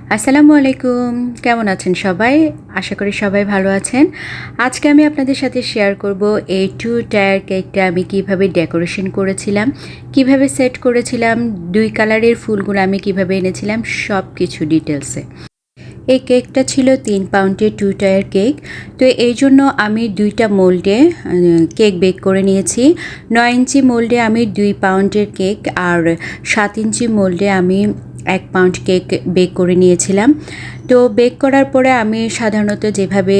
আসসালামু আলাইকুম, কেমন আছেন সবাই? আশা করি সবাই ভালো আছেন। আজকে আমি আপনাদের সাথে শেয়ার করব এই 2 টায়ার কেকটা আমি কিভাবে ডেকোরেশন করেছিলাম, কিভাবে সেট করেছিলাম, 2 কালারের ফুলগুলো আমি কিভাবে এনেছিলাম সব কিছু ডিটেলসে। এই কেকটা ছিল 3 পাউন্ডের 2 টায়ার কেক। তো এই জন্য আমি 2টা মোল্ডে কেক বেক করে নিয়েছি। 9 ইঞ্চি মোল্ডে আমি 2 পাউন্ডের কেক আর 7 ইঞ্চি মোল্ডে আমি 1 পাউন্ড কেক বেক করে নিয়েছিলাম। তো বেক করার পরে আমি সাধারণত যেভাবে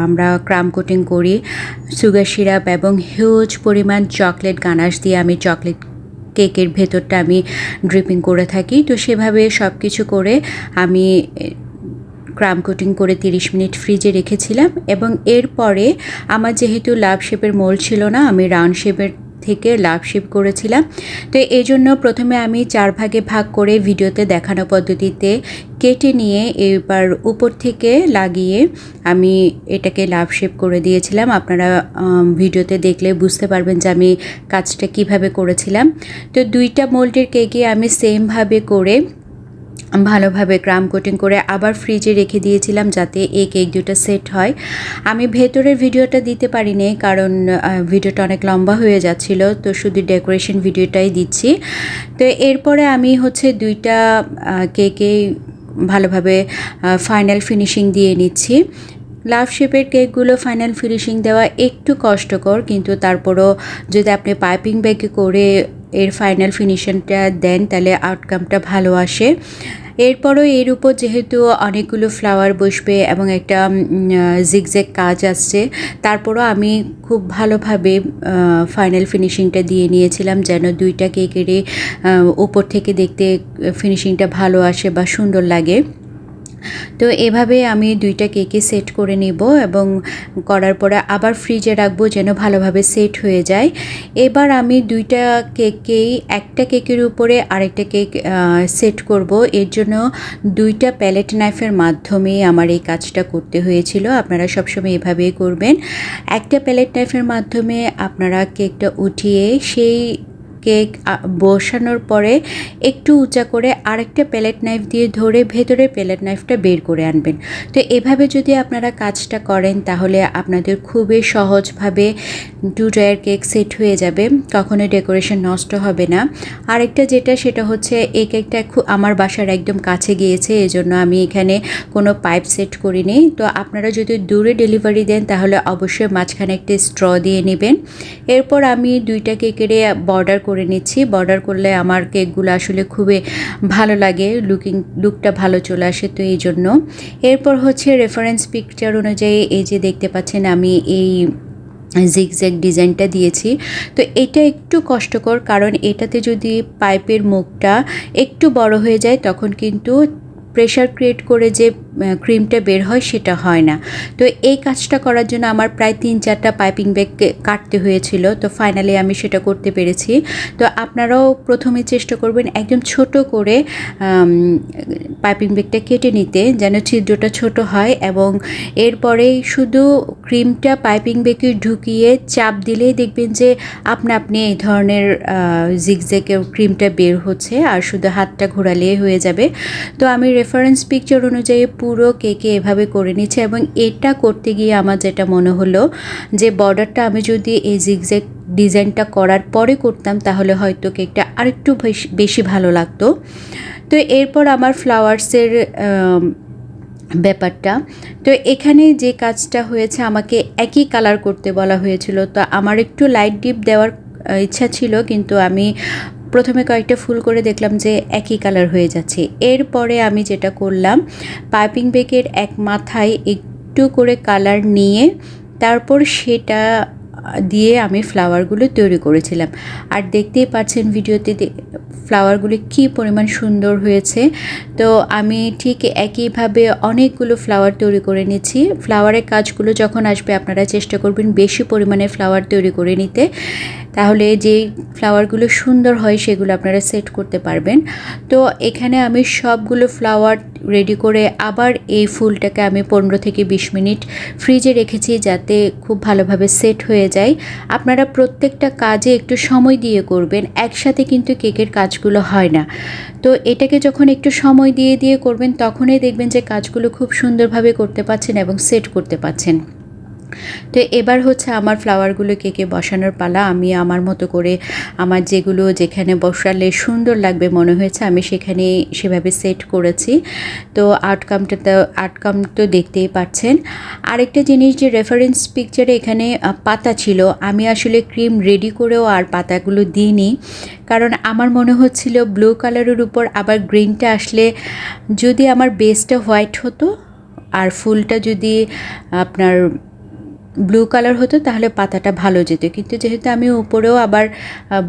আমরা ক্রাম কোটিং করি, সুগার সিরাপ এবং হিউজ পরিমাণ চকলেট গানাশ দিয়ে আমি চকলেট কেকের ভেতরটা আমি ড্রিপিং করে থাকি। তো সেভাবে সব কিছু করে আমি ক্রাম কোটিং করে 30 মিনিট ফ্রিজে রেখেছিলাম এবং এরপরে আমার যেহেতু লাভ শেপের মোল্ড ছিল না, আমি রাউন্ড শেপের থেকে লাভ শেপ করেছিলাম। তো এই জন্য প্রথমে আমি 4 ভাগে ভাগ করে ভিডিওতে দেখানো পদ্ধতিতে কেটে নিয়ে এবার উপর থেকে লাগিয়ে আমি এটাকে লাভ শেপ করে দিয়েছিলাম। আপনারা ভিডিওতে দেখলে বুঝতে পারবেন যে আমি কাজটা কিভাবে করেছিলাম। তো 2টা মোল্ডের কেকে আমি সেমভাবে করে ভালোভাবে ক্রাম কোটিং করে আবার ফ্রিজে রেখে দিয়েছিলাম যাতে এই কেক দুটো সেট হয়। আমি ভেতরের ভিডিওটা দিতে পারিনি কারণ ভিডিওটা অনেক লম্বা হয়ে যাচ্ছিল, তো শুধু ডেকোরেশন ভিডিওটাই দিচ্ছি। তো এরপরে আমি 2টা কেকেই ভালোভাবে ফাইনাল ফিনিশিং দিয়ে নিচ্ছি। লাভ শেপের কেকগুলো ফাইনাল ফিনিশিং দেওয়া একটু কষ্টকর, কিন্তু তারপরও যদি আপনি পাইপিং ব্যাগে করে এর ফাইনাল ফিনিশিংটা দেন তাহলে আউটকামটা ভালো আসে। এরপরও এর উপর যেহেতু অনেকগুলো ফ্লাওয়ার বসবে এবং একটা জিগজ্যাগ কাজ আসছে, তারপরও আমি খুব ভালোভাবে ফাইনাল ফিনিশিংটা দিয়ে নিয়েছিলাম যেন 2টা কেকেরই উপর থেকে দেখতে ফিনিশিংটা ভালো আসে বা সুন্দর লাগে। তো এভাবে আমি 2টা কেকে সেট করে নেব এবং করার পরে আবার ফ্রিজে রাখবো যেন ভালোভাবে সেট হয়ে যায়। এবার আমি 2টা কেককেই একটা কেকের উপরে আরেকটা কেক সেট করব। এর জন্য 2টা প্যালেট নাইফের মাধ্যমে আমার এই কাজটা করতে হয়েছিল। আপনারা সবসময় এভাবেই করবেন। একটা প্যালেট নাইফের মাধ্যমে আপনারা কেকটা উঠিয়ে সেই কেক বসানোর পরে একটু উঁচা করে আরেকটা প্যালেট নাইফ দিয়ে ধরে ভেতরের প্যালেট নাইফটা বের করে আনবেন। তো এভাবে যদি আপনারা কাজটা করেন তাহলে আপনাদের খুবই সহজভাবে 2 টায়ার কেক সেট হয়ে যাবে, কখনোই ডেকোরেশন নষ্ট হবে না। আরেকটা যেটা সেটা হচ্ছে এই কেকটা আমার বাসার একদম কাছে গিয়েছে, এজন্য আমি এখানে কোনো পাইপ সেট করিনি। তো আপনারা যদি দূরে ডেলিভারি দেন তাহলে অবশ্যই মাঝখানে একটা স্ট্র দিয়ে নেবেন। এরপর আমি 2টা কেকের বর্ডার করে নিচ্ছি। বর্ডার করলে আমার কেকগুলো আসলে খুবই ভালো লাগে, লুকটা ভালো চলে আসে, তো এই জন্য। এরপর হচ্ছে রেফারেন্স পিকচার অনুযায়ী এই যে দেখতে পাচ্ছেন আমি এই জিগজ্যাগ ডিজাইনটা দিয়েছি। তো এটা একটু কষ্টকর কারণ এটাতে যদি পাইপের মুখটা একটু বড় হয়ে যায় তখন কিন্তু প্রেশার ক্রিয়েট করে যে ক্রিমটা বের হয় সেটা হয় না। তো এই কাজটা করার জন্য আমার প্রায় 3-4টা পাইপিং ব্যাগ কাটতে হয়েছিল। তো ফাইনালি আমি সেটা করতে পেরেছি। তো আপনারাও প্রথমে চেষ্টা করবেন একদম ছোট করে পাইপিং ব্যাগটা কেটে নিতে যেন ছিদ্রটা ছোট হয় এবং এরপরেই শুধু ক্রিমটা পাইপিং ব্যাগে ঢুকিয়ে চাপ দিলেই দেখবেন যে আপনি এই ধরনের জিগজ্যাগের ক্রিমটা বের হচ্ছে আর শুধু হাতটা ঘোরালেই হয়ে যাবে। তো আমি রেফারেন্স পিকচার অনুযায়ী পুরো কেকে এভাবে করে নিচ্ছি এবং এটা করতে গিয়ে আমার যেটা মনে হলো যে বর্ডারটা আমি যদি এই জিগজ্যাগ ডিজাইনটা করার পরে করতাম তাহলে হয়তো কেকটা আরেকটু বেশি ভালো লাগতো। তো এরপর আমার ফ্লাওয়ার্সের ব্যাপারটা, তো এখানে যে কাজটা হয়েছে আমাকে একই কালার করতে বলা হয়েছিল। তো আমার একটু লাইট ডিপ দেওয়ার ইচ্ছা ছিল, কিন্তু আমি প্রথমে কয়েকটা ফুল করে দেখলাম যে একই কালার হয়ে যাচ্ছে। এরপরে আমি যেটা করলাম পাইপিং ব্যাগের এক মাথায় একটু করে কালার নিয়ে তারপর সেটা দিয়ে আমি ফ্লাওয়ারগুলো তৈরি করেছিলাম। আর দেখতেই পাচ্ছেন ভিডিওতে ফ্লাওয়ারগুলি কী পরিমাণ সুন্দর হয়েছে। তো আমি ঠিক একইভাবে অনেকগুলো ফ্লাওয়ার তৈরি করে নিচ্ছি। ফ্লাওয়ারের কাজগুলো যখন আসবে আপনারা চেষ্টা করবেন বেশি পরিমাণে ফ্লাওয়ার তৈরি করে নিতে, তাহলে যেই ফ্লাওয়ারগুলো সুন্দর হয় সেগুলো আপনারা সেট করতে পারবেন। তো এখানে আমি সবগুলো ফ্লাওয়ার রেডি করে আবার এই ফুলটাকে আমি 15 থেকে 20 মিনিট ফ্রিজে রেখেছি যাতে খুব ভালোভাবে সেট হয়ে যায়। আপনারা প্রত্যেকটা কাজে একটু সময় দিয়ে করবেন, একসাথে কিন্তু কেকের কাজগুলো হয় না। তো এটাকে যখন একটু সময় দিয়ে দিয়ে করবেন তখনই দেখবেন যে কাজগুলো খুব সুন্দরভাবে করতে পারছেন এবং সেট করতে পারছেন। তো এবার হচ্ছে আমার ফ্লাওয়ারগুলো কেকে বসানোর পালা। আমি আমার মতো করে আমার যেগুলো যেখানে বসালে সুন্দর লাগবে মনে হয়েছে আমি সেখানে সেভাবে সেট করেছি। তো আউটকাম তো দেখতেই পাচ্ছেন। আরেকটা জিনিস যে রেফারেন্স পিকচারে এখানে পাতা ছিল, আমি আসলে ক্রিম রেডি করেও আর পাতাগুলো দিইনি, কারণ আমার মনে হচ্ছিল ব্লু কালারের উপর আবার গ্রিনটা আসলে যদি আমার বেসটা হোয়াইট হতো আর ফুলটা যদি আপনার ব্লু কালার হতো তাহলে পাতাটা ভালো যেত, কিন্তু যেহেতু আমি উপরেও আবার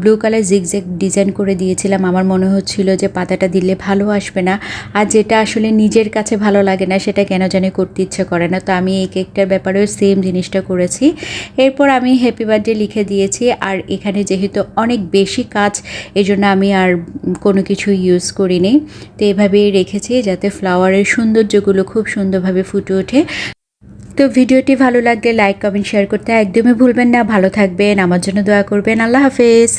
ব্লু কালার জিগজ্যাগ ডিজাইন করে দিয়েছিলাম, আমার মনে হচ্ছিল যে পাতাটা দিলে ভালো আসবে না, আর যেটা আসলে নিজের কাছে ভালো লাগে না সেটা কেন জানি করতে ইচ্ছে করে না। তো আমি এই কেকটার ব্যাপারেও সেম জিনিসটা করেছি। এরপর আমি হ্যাপি বার্থডে লিখে দিয়েছি, আর এখানে যেহেতু অনেক বেশি কাজ এজন্য আমি আর কোনো কিছু ইউজ করিনি। তো এভাবেই রেখেছি যাতে ফ্লাওয়ারের সৌন্দর্যগুলো খুব সুন্দরভাবে ফুটে ওঠে। তো ভিডিওটি ভালো লাগলে লাইক কমেন্ট শেয়ার করতে একদমই ভুলবেন না। ভালো থাকবেন, আমার জন্য দোয়া করবেন। আল্লাহ হাফেজ।